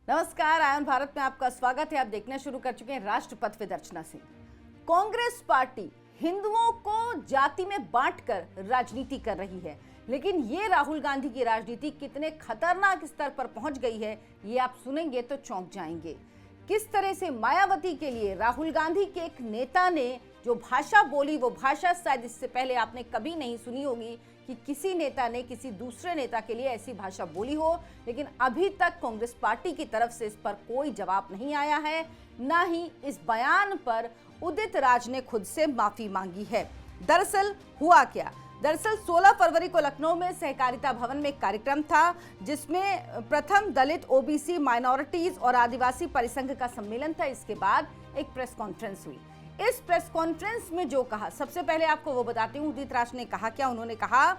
नमस्कार, आयन भारत में आपका स्वागत है। आप देखना शुरू कर चुके हैं राष्ट्रपति विद अर्चना सिंह। कांग्रेस पार्टी हिंदुओं को जाति में बांटकर राजनीति कर रही है, लेकिन ये राहुल गांधी की राजनीति कितने खतरनाक स्तर पर पहुंच गई है, ये आप सुनेंगे तो चौंक जाएंगे। किस तरह से मायावती के लिए राहुल गांधी के एक नेता ने जो भाषा बोली, वो भाषा शायद इससे पहले आपने कभी नहीं सुनी होगी कि किसी नेता ने किसी दूसरे नेता के लिए ऐसी भाषा बोली हो। लेकिन अभी तक कांग्रेस पार्टी की तरफ से इस पर कोई जवाब नहीं आया है, ना ही इस बयान पर उदित राज ने खुद से माफी मांगी है। दरअसल हुआ क्या? दरअसल 16 फरवरी को लखनऊ में सहकारिता भवन में एक कार्यक्रम था, जिसमें प्रथम दलित, ओबीसी, माइनॉरिटीज और आदिवासी परिसंघ का सम्मेलन था। इसके बाद एक प्रेस कॉन्फ्रेंस हुई। इस प्रेस कॉन्फ्रेंस में जो कहा, सबसे पहले आपको वो बताती हूँ उदित राज ने कहा क्या। उन्होंने कहा,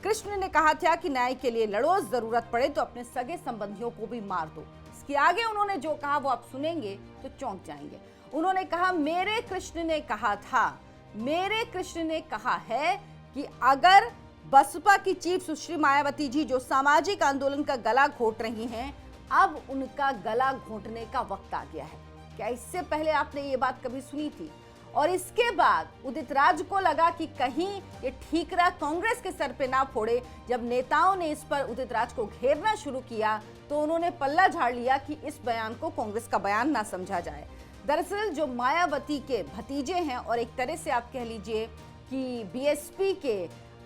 कृष्ण ने कहा था कि न्याय के लिए लड़ो, जरूरत पड़े तो अपने सगे संबंधियों को भी मार दो। इसके आगे उन्होंने जो कहा वो आप सुनेंगे तो चौंक जाएंगे। उन्होंने कहा, मेरे कृष्ण ने कहा था, मेरे कृष्ण ने कहा है कि अगर बसपा की चीफ सुश्री मायावती जी जो सामाजिक आंदोलन का गला घोट रही हैं, अब उनका गला घोटने का वक्त आ गया है। क्या इससे पहले आपने ये बात कभी सुनी थी? और इसके बाद उदित राज को लगा कि कहीं ये ठीकरा कांग्रेस के सर पे ना फोड़े। जब नेताओं ने इस पर उदित राज को घेरना शुरू किया तो उन्होंने पल्ला झाड़ लिया कि इस बयान को कांग्रेस का बयान ना समझा जाए। दरअसल जो मायावती के भतीजे हैं और एक तरह से आप कह लीजिए कि बीएसपी के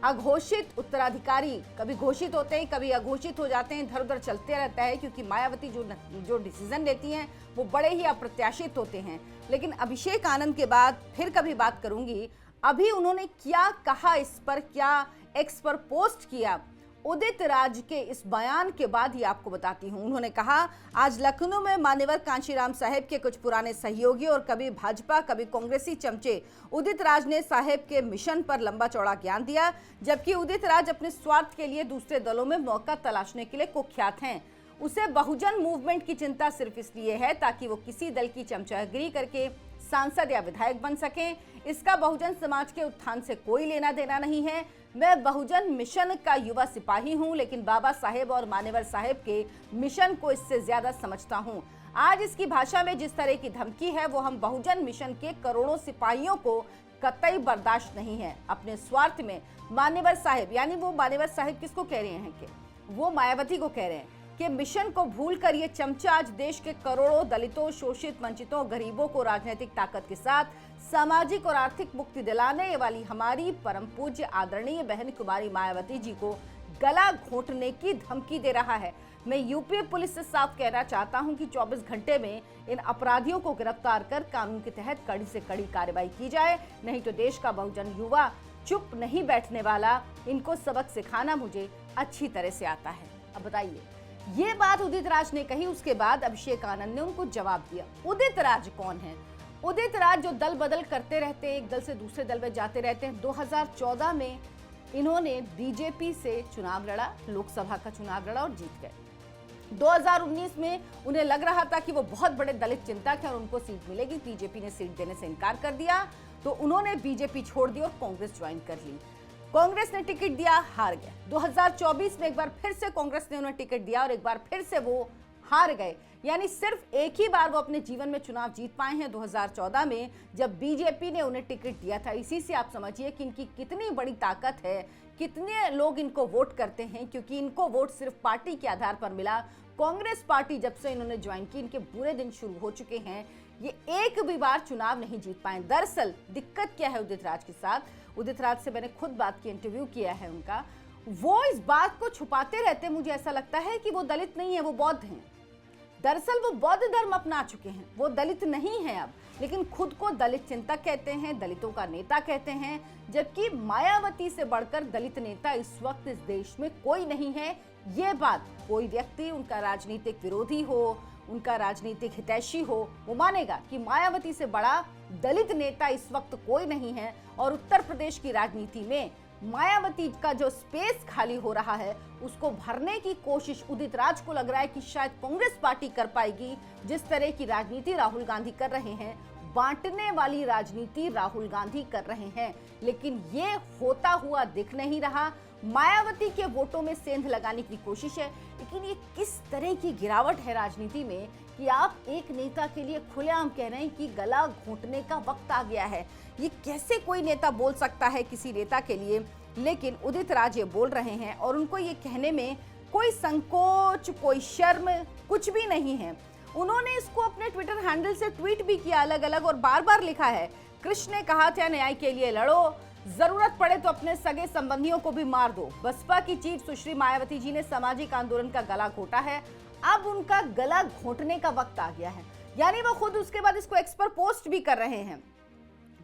अघोषित उत्तराधिकारी, कभी घोषित होते हैं कभी अघोषित हो जाते हैं, इधर उधर चलते रहता है, क्योंकि मायावती जो डिसीजन लेती हैं वो बड़े ही अप्रत्याशित होते हैं। लेकिन अभिषेक आनंद के बाद फिर कभी बात करूंगी। अभी उन्होंने क्या कहा इस पर, क्या एक्स पर पोस्ट किया उदित राज के इस बयान के बाद ही आपको बताती हूं। उन्होंने कहा, आज लखनऊ में मान्यवर कांशीराम साहेब के कुछ पुराने सहयोगी और कभी भाजपा कभी कांग्रेसी चमचे उदित राज ने साहेब के मिशन पर लंबा चौड़ा ज्ञान दिया, जबकि उदित राज अपने स्वार्थ के लिए दूसरे दलों में मौका तलाशने के लिए कुख्यात हैं। उसे बहुजन मूवमेंट की चिंता सिर्फ इसलिए है ताकि वो किसी दल की चमचागिरी करके सांसद या विधायक बन सकें। इसका बहुजन समाज के उत्थान से कोई लेना देना नहीं है। मैं बहुजन मिशन का युवा सिपाही हूं, लेकिन बाबा साहेब और मान्यवर साहेब के मिशन को इससे ज्यादा समझता हूं। आज इसकी भाषा में जिस तरह की धमकी है वो हम बहुजन मिशन के करोड़ों सिपाहियों को कतई बर्दाश्त नहीं है। अपने स्वार्थ में मान्यवर साहेब, यानी वो मान्यवर साहेब किसको कह रहे हैं कि वो मायावती को कह रहे हैं कि मिशन को भूलकर ये चमचा आज देश के करोड़ों दलितों, शोषित, वंचितों, गरीबों को राजनीतिक ताकत के साथ सामाजिक और आर्थिक मुक्ति दिलाने वाली हमारी परम पूज्य आदरणीय बहन कुमारी मायावती जी को गला घोंटने की धमकी दे रहा है। मैं यूपी पुलिस से साफ कहना चाहता हूं कि 24 घंटे में इन अपराधियों को गिरफ्तार कर कानून के तहत कड़ी से कड़ी कार्रवाई की जाए, नहीं तो देश का बहुजन युवा चुप नहीं बैठने वाला। इनको सबक सिखाना मुझे अच्छी तरह से आता है। अब बताइए, ये बात उदित राज ने कही, उसके बाद अभिषेक आनंद ने उनको जवाब दिया। उदित राज कौन है? उदित राज जो दल बदल करते रहते हैं, एक दल से दूसरे दल में जाते रहते हैं। 2014 में इन्होंने बीजेपी से चुनाव लड़ा, लोकसभा का चुनाव लड़ा और जीत गए। 2019 में उन्हें लग रहा था कि वो बहुत बड़े दलित चिंतक हैं और उनको सीट मिलेगी। बीजेपी ने सीट देने से इनकार कर दिया तो उन्होंने बीजेपी छोड़ दी और कांग्रेस ज्वाइन कर ली। कांग्रेस ने टिकट दिया, हार गए। 2024 में एक बार फिर से कांग्रेस ने उन्हें टिकट दिया और एक बार फिर से वो हार गए। यानी सिर्फ एक ही बार वो अपने जीवन में चुनाव जीत पाए हैं, 2014 में, जब बीजेपी ने उन्हें टिकट दिया था। इसी से आप समझिए कि इनकी कितनी बड़ी ताकत है, कितने लोग इनको वोट करते हैं, क्योंकि इनको वोट सिर्फ पार्टी के आधार पर मिला। कांग्रेस पार्टी जब से इन्होंने ज्वाइन की, इनके बुरे दिन शुरू हो चुके हैं। ये एक भी बार चुनाव नहीं जीत पाए। दरअसल दिक्कत क्या है उदित राज के साथ? उदित राज से मैंने खुद बात की, इंटरव्यू किया है उनका। वो इस बात को छुपाते रहते, मुझे ऐसा लगता है कि वो दलित नहीं है, वो बौद्ध हैं। दरअसल वो बौद्ध धर्म अपना चुके हैं, वो दलित नहीं है अब, लेकिन खुद को दलित चिंतक कहते हैं, दलितों का नेता कहते हैं। जबकि मायावती से बढ़कर दलित नेता इस वक्त इस देश में कोई नहीं है। ये बात कोई व्यक्ति, उनका राजनीतिक विरोधी हो, उनका राजनीतिक हितैषी हो, वो मानेगा कि मायावती से बड़ा दलित नेता इस वक्त कोई नहीं है। और उत्तर प्रदेश की राजनीति में मायावती का जो स्पेस खाली हो रहा है, उसको भरने की कोशिश उदित राज को लग रहा है कि शायद कांग्रेस पार्टी कर पाएगी। जिस तरह की राजनीति राहुल गांधी कर रहे हैं, बांटने वाली राजनीति राहुल गांधी कर रहे हैं, लेकिन ये होता हुआ दिख नहीं रहा। मायावती के वोटों में सेंध लगाने की कोशिश है। लेकिन ये किस तरह की गिरावट है राजनीति में कि आप एक नेता के लिए खुलेआम कह रहे हैं कि गला घोंटने का वक्त आ गया है। ये कैसे कोई नेता बोल सकता है किसी नेता के लिए? लेकिन उदित राज ये बोल रहे हैं और उनको ये कहने में कोई संकोच, कोई शर्म कुछ भी नहीं है। उन्होंने इसको अपने ट्विटर हैंडल से ट्वीट भी किया अलग अलग और बार बार लिखा है, कृष्ण ने कहा था न्याय के लिए लड़ो, जरूरत पड़े तो अपने सगे संबंधियों को भी मार दो। बसपा की चीफ सुश्री मायावती जी ने सामाजिक आंदोलन का गला घोटा है, अब उनका गला घोटने का वक्त आ गया है। यानी वो खुद उसके बाद इसको एक्स पर पोस्ट भी कर रहे हैं,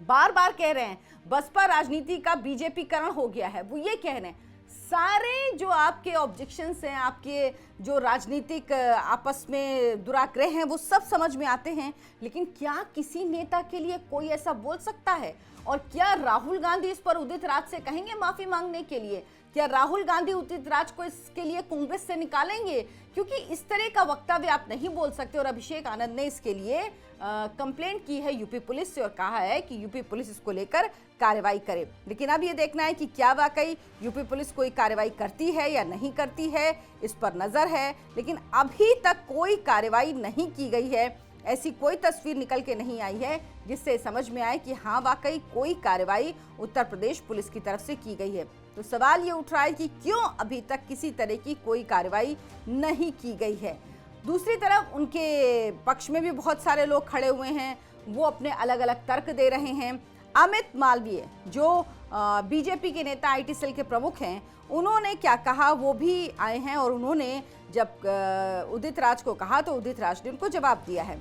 बार बार कह रहे हैं बसपा राजनीति का बीजेपीकरण हो गया है। वो ये कह रहे हैं सारे जो आपके ऑब्जेक्शंस हैं, आपके जो राजनीतिक आपस में दुराग्रह हैं, वो सब समझ में आते हैं। लेकिन क्या किसी नेता के लिए कोई ऐसा बोल सकता है? और क्या राहुल गांधी इस पर उदित राज से कहेंगे माफी मांगने के लिए? क्या राहुल गांधी उदित राज को इसके लिए कांग्रेस से निकालेंगे? क्योंकि इस तरह का वक्तव्य आप नहीं बोल सकते। और अभिषेक आनंद ने इसके लिए कंप्लेंट की है यूपी पुलिस से और कहा है कि यूपी पुलिस इसको लेकर कार्रवाई करे। लेकिन अब ये देखना है कि क्या वाकई यूपी पुलिस कोई कार्रवाई करती है या नहीं करती है, इस पर नजर है। लेकिन अभी तक कोई कार्रवाई नहीं की गई है, ऐसी कोई तस्वीर निकल के नहीं आई है जिससे समझ में आए कि हाँ वाकई कोई कार्रवाई उत्तर प्रदेश पुलिस की तरफ से की गई है। तो सवाल ये उठ रहा है कि क्यों अभी तक किसी तरह की कोई कार्रवाई नहीं की गई है। दूसरी तरफ उनके पक्ष में भी बहुत सारे लोग खड़े हुए हैं, वो अपने अलग अलग तर्क दे रहे हैं। अमित मालवीय जो बीजेपी के नेता आईटी सेल के प्रमुख हैं, उन्होंने क्या कहा वो भी आए हैं और उन्होंने जब उदित राज को कहा तो उदित राज ने उनको जवाब दिया है।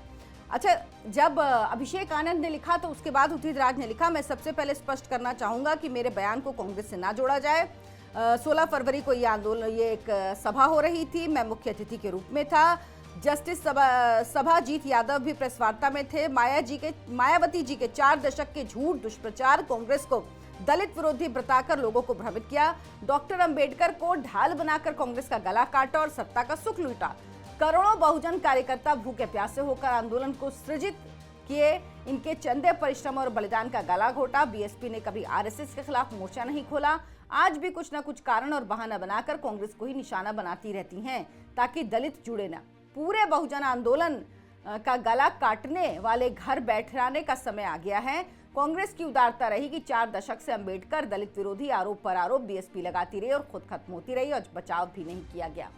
अच्छा, जब अभिषेक आनंद ने लिखा तो उसके बाद उदित राज ने लिखा, मैं सबसे पहले स्पष्ट करना चाहूंगा कि मेरे बयान को कांग्रेस से ना जोड़ा जाए। 16 फरवरी को ये एक सभा हो रही थी, मैं मुख्य अतिथि के रूप में था। जस्टिस सभाजीत यादव भी प्रेस वार्ता में थे। मायावती जी के 4 दशक के झूठ दुष्प्रचार कांग्रेस को दलित विरोधी बताकर लोगों को भ्रमित किया। डॉक्टर अंबेडकर को ढाल बनाकर कांग्रेस का गला काटा और सत्ता का सुख लूटा। करोड़ों बहुजन कार्यकर्ता भूखे प्यासे होकर आंदोलन को सृजित किए। इनके चंदे परिश्रम और बलिदान का गला घोटा। बीएसपी ने कभी आरएसएस के खिलाफ मोर्चा नहीं खोला। आज भी कुछ न कुछ कारण और बहाना बनाकर कांग्रेस को ही निशाना बनाती रहती हैं ताकि दलित जुड़े न। पूरे बहुजन आंदोलन का गला काटने वाले घर बैठाने का समय आ गया है। कांग्रेस की उदारता रही कि 4 दशक से अंबेडकर दलित विरोधी आरोप पर आरोप बीएसपी लगाती रही और खुद खत्म होती रही और बचाव भी नहीं किया गया।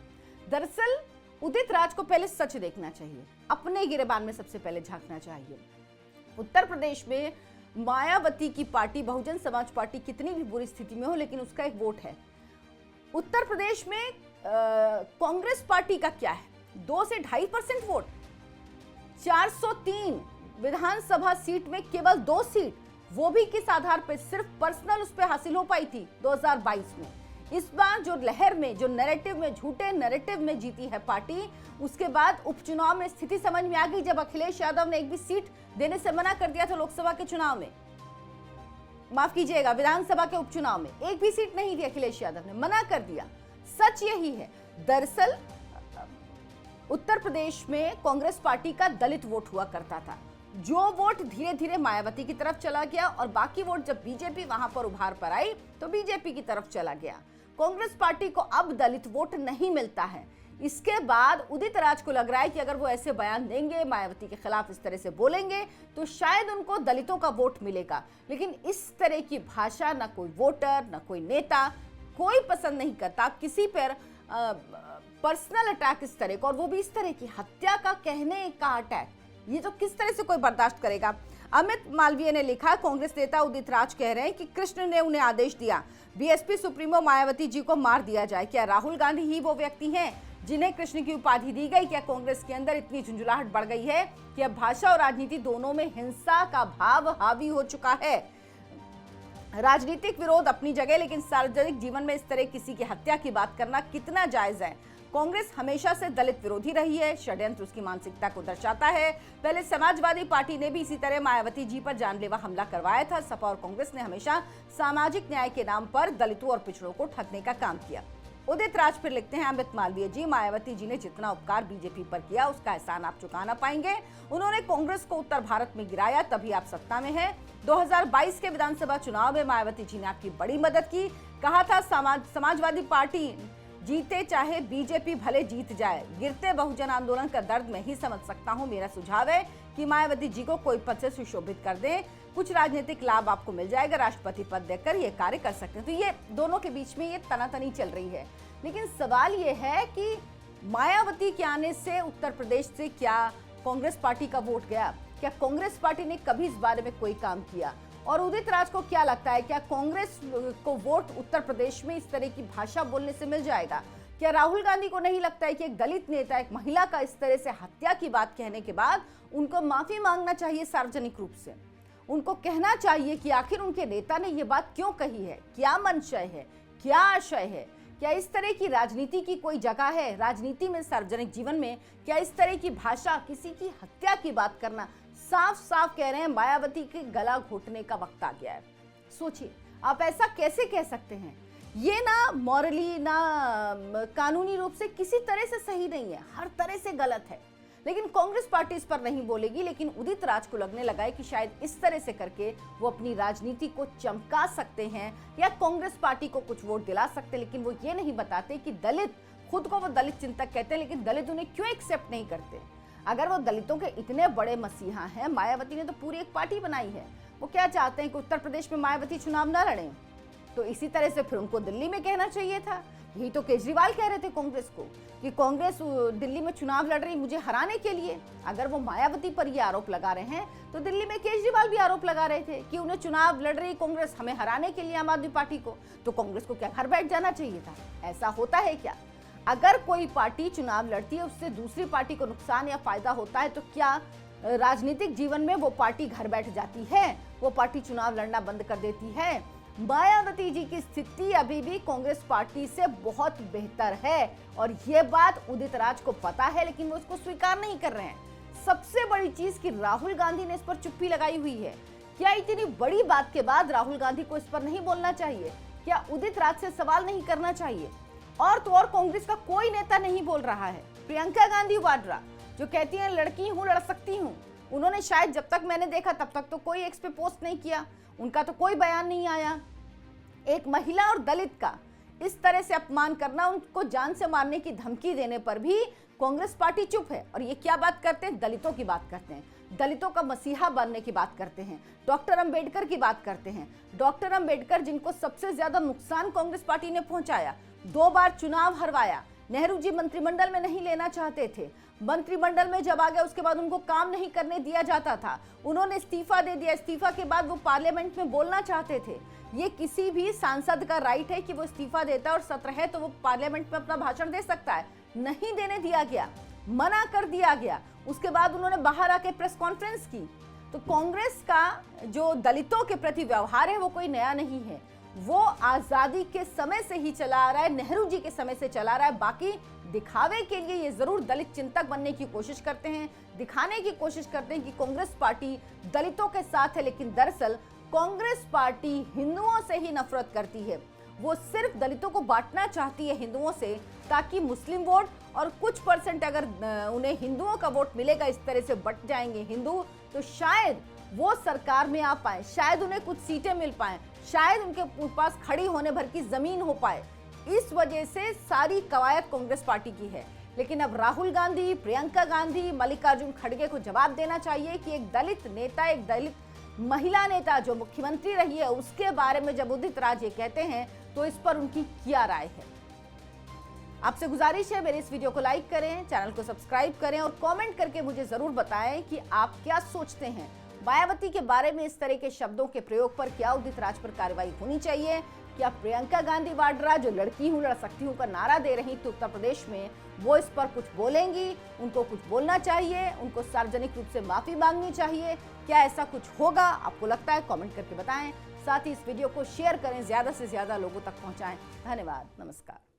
दरअसल उदित राज को पहले सच देखना चाहिए, अपने गिरेबान में सबसे पहले झांकना चाहिए। उत्तर प्रदेश में मायावती की पार्टी बहुजन समाज पार्टी कितनी भी बुरी स्थिति में हो, लेकिन उसका एक वोट है। उत्तर प्रदेश में कांग्रेस पार्टी का क्या है, 2 से 2.5% वोट। 403 विधानसभा सीट में केवल 2 सीट, वो भी किस आधार पर, सिर्फ पर्सनल उस पर हासिल हो पाई थी 2022 में। इस बार जो लहर में, जो नैरेटिव में, झूठे नैरेटिव में जीती है पार्टी, उसके बाद उपचुनाव में स्थिति समझ में आ गई। जब अखिलेश यादव ने एक भी सीट देने से मना कर दिया था लोकसभा के चुनाव में, माफ कीजिएगा विधानसभा के उपचुनाव में एक भी सीट नहीं थी, अखिलेश यादव ने मना कर दिया। सच यही है। दरअसल उत्तर प्रदेश में कांग्रेस पार्टी का दलित वोट हुआ करता था, जो वोट धीरे धीरे मायावती की तरफ चला गया और बाकी वोट जब बीजेपी वहां पर उभार पर आई तो बीजेपी की तरफ चला गया। कांग्रेस पार्टी को अब दलित वोट नहीं मिलता है। इसके बाद उदित राज को लग रहा है कि अगर वो ऐसे बयान देंगे, मायावती के खिलाफ इस तरह से बोलेंगे, तो शायद उनको दलितों का वोट मिलेगा। लेकिन इस तरह की भाषा ना कोई वोटर, ना कोई नेता, कोई पसंद नहीं करता। किसी पर पर्सनल अटैक इस तरह का, और वो भी इस तरह की हत्या का कहने का अटैक, ये तो किस तरह से कोई बर्दाश्त करेगा। अमित मालवीय ने लिखा, कांग्रेस नेता उदित राज कह रहे हैं कि कृष्ण ने उन्हें आदेश दिया बीएसपी सुप्रीमो मायावती जी को मार दिया जाए। क्या राहुल गांधी ही वो व्यक्ति हैं जिन्हें कृष्ण की उपाधि दी गई? क्या कांग्रेस के अंदर इतनी झुंझुलाहट बढ़ गई है कि अब भाषा और राजनीति दोनों में हिंसा का भाव हावी हो चुका है? राजनीतिक विरोध अपनी जगह, लेकिन सार्वजनिक जीवन में इस तरह किसी की हत्या की बात करना कितना जायज है? कांग्रेस हमेशा से दलित विरोधी रही है, षड्यंत्र उसकी मानसिकता को दर्शाता है। पहले समाजवादी पार्टी ने भी इसी तरह मायावती जी पर जानलेवा हमला करवाया था। सपा और कांग्रेस ने हमेशा सामाजिक न्याय के नाम पर दलितों और पिछड़ों को ठगने का काम किया। उदित राज फिर लिखते हैं, अमित मालवीय जी, मायावती जी ने जितना उपकार बीजेपी पर किया उसका एहसान आप चुका ना पाएंगे। उन्होंने कांग्रेस को उत्तर भारत में गिराया, तभी आप सत्ता में हैं। 2022 के विधानसभा चुनाव में मायावती जी ने आपकी बड़ी मदद की। कहा था समाजवादी पार्टी जीते चाहे बीजेपी भले जीत जाए, गिरते बहुजन आंदोलन का दर्द मैं ही समझ सकता हूं। मेरा सुझाव है कि मायावती जी को कोई पद से सुशोभित कर दें, कुछ राजनीतिक लाभ आपको मिल जाएगा, राष्ट्रपति पद देकर ये कार्य कर सकते हैं। तो ये दोनों के बीच में ये तनातनी चल रही है। लेकिन सवाल ये है कि मायावती के आने से उत्तर प्रदेश से क्या कांग्रेस पार्टी का वोट गया? क्या कांग्रेस पार्टी ने कभी इस बारे में कोई काम किया? और उदित राज को क्या लगता है, क्या कांग्रेस को वोट उत्तर प्रदेश में इस तरह की भाषा बोलने से मिल जाएगा? क्या राहुल गांधी को नहीं लगता है कि एक दलित नेता, एक महिला का इस तरह से हत्या की बात कहने के बाद उनको माफी मांगना चाहिए सार्वजनिक रूप से? उनको कहना चाहिए कि आखिर उनके नेता ने ये बात क्यों कही है, क्या मंशय है, क्या आशय है? क्या इस तरह की राजनीति की कोई जगह है? राजनीति में, सार्वजनिक जीवन में क्या इस तरह की भाषा, किसी की हत्या की बात करना? साफ साफ कह रहे हैं मायावती के गला घोटने का वक्त आ गया है। सोचिए, आप ऐसा कैसे कह सकते हैं? ये ना मॉरली, ना कानूनी रूप से किसी तरह से सही नहीं है, हर तरह से गलत है। लेकिन कांग्रेस पार्टी इस पर नहीं बोलेगी। लेकिन उदित राज को लगने लगा है कि शायद इस तरह से करके वो अपनी राजनीति को चमका सकते हैं या कांग्रेस पार्टी को कुछ वोट दिला सकते हैं। लेकिन वो ये नहीं बताते कि दलित, खुद को वो दलित चिंतक कहते हैं, लेकिन दलित उन्हें क्यों एक्सेप्ट नहीं करते? अगर वो दलितों के इतने बड़े मसीहा हैं, मायावती ने तो पूरी एक पार्टी बनाई है, वो क्या चाहते हैं कि उत्तर प्रदेश में मायावती चुनाव न लड़ें? तो इसी तरह से फिर उनको दिल्ली में कहना चाहिए था। यही तो केजरीवाल कह रहे थे कांग्रेस को कि कांग्रेस दिल्ली में चुनाव लड़ रही मुझे हराने के लिए। अगर वो मायावती पर ये आरोप लगा रहे हैं तो दिल्ली में केजरीवाल भी आरोप लगा रहे थे कि उन्हें चुनाव लड़ रही कांग्रेस, हमें हराने के लिए, आम आदमी पार्टी को। तो कांग्रेस को क्या घर बैठ जाना चाहिए था? ऐसा होता है क्या? अगर कोई पार्टी चुनाव लड़ती है, उससे दूसरी पार्टी को नुकसान या फायदा होता है, तो क्या राजनीतिक जीवन में वो पार्टी घर बैठ जाती है? वो पार्टी चुनाव लड़ना बंद कर देती है? मायावती जी की स्थिति अभी भी कांग्रेस पार्टी से बहुत बेहतर है और ये बात उदित राज को पता है, लेकिन वो इसको स्वीकार नहीं कर रहे हैं। सबसे बड़ी चीज कि राहुल गांधी ने इस पर चुप्पी लगाई हुई है। क्या इतनी बड़ी बात के बाद राहुल गांधी को इस पर नहीं बोलना चाहिए? क्या उदित राज से सवाल नहीं करना चाहिए? और तो और कांग्रेस का कोई नेता नहीं बोल रहा है। प्रियंका गांधी वाड्रा जो कहती हैं लड़की हूं, लड़ सकती हूं, उन्होंने शायद, जब तक मैंने देखा तब तक तो कोई एक्स पे पोस्ट नहीं किया, उनका तो कोई बयान नहीं आया। एक महिला और दलित का इस तरह से अपमान करना, उनको जान से मारने की धमकी देने पर भी कांग्रेस पार्टी चुप है। और ये क्या बात करते हैं? दलितों की बात करते हैं, दलितों का मसीहा बनने की बात करते हैं, डॉक्टर अंबेडकर की बात करते हैं। डॉक्टर अंबेडकर जिनको सबसे ज्यादा नुकसान कांग्रेस पार्टी ने पहुंचाया, 2 बार चुनाव हरवाया, नेहरू जी मंत्रिमंडल में नहीं लेना चाहते थे, मंत्रिमंडल में जब आ गया उसके बाद उनको काम नहीं करने दिया जाता था, उन्होंने इस्तीफा दे दिया। इस्तीफा के बाद वो पार्लियामेंट में बोलना चाहते थे। ये किसी भी सांसद का राइट है कि वो इस्तीफा देता है और सत्र है तो वो पार्लियामेंट में अपना भाषण दे सकता है। नहीं देने दिया गया, मना कर दिया गया। उसके बाद उन्होंने बाहर आके प्रेस कॉन्फ्रेंस की। तो कांग्रेस का जो दलितों के प्रति व्यवहार है वो कोई नया नहीं है, वो आजादी के समय से ही चला आ रहा है, नेहरू जी के समय से चला आ रहा है। बाकी दिखावे के लिए ये जरूर दलित चिंतक बनने की कोशिश करते हैं, दिखाने की कोशिश करते हैं कि कांग्रेस पार्टी दलितों के साथ है, लेकिन दरअसल कांग्रेस पार्टी हिंदुओं से ही नफरत करती है। वो सिर्फ दलितों को बांटना चाहती है हिंदुओं से, ताकि मुस्लिम वोट और कुछ परसेंट अगर उन्हें हिंदुओं का वोट मिलेगा, इस तरह से बट जाएंगे हिंदू, तो शायद वो सरकार में आ पाए, शायद उन्हें कुछ सीटें मिल पाए, शायद उनके पास खड़ी होने भर की जमीन हो पाए। इस वजह से सारी कवायद कांग्रेस पार्टी की है। लेकिन अब राहुल गांधी, प्रियंका गांधी, मल्लिकार्जुन खड़गे को जवाब देना चाहिए कि एक दलित नेता, एक दलित महिला नेता जो मुख्यमंत्री रही है, उसके बारे में जब उदित राज ये कहते हैं तो इस पर उनकी क्या राय है। आपसे गुजारिश है मेरे इस वीडियो को लाइक करें, चैनल को सब्सक्राइब करें और कमेंट करके मुझे जरूर बताएं कि आप क्या सोचते हैं। मायावती के बारे में इस तरह के शब्दों के प्रयोग पर क्या उदित राज पर कार्रवाई होनी चाहिए? क्या प्रियंका गांधी वाड्रा जो लड़की हूं, लड़ सकती हूं का नारा दे रही थी उत्तर प्रदेश में, वो इस पर कुछ बोलेंगी? उनको कुछ बोलना चाहिए, उनको सार्वजनिक रूप से माफी मांगनी चाहिए? क्या ऐसा कुछ होगा? आपको लगता है? कमेंट करके बताएं। साथ ही इस वीडियो को शेयर करें, ज्यादा से ज्यादा लोगों तक पहुंचाएं। धन्यवाद, नमस्कार।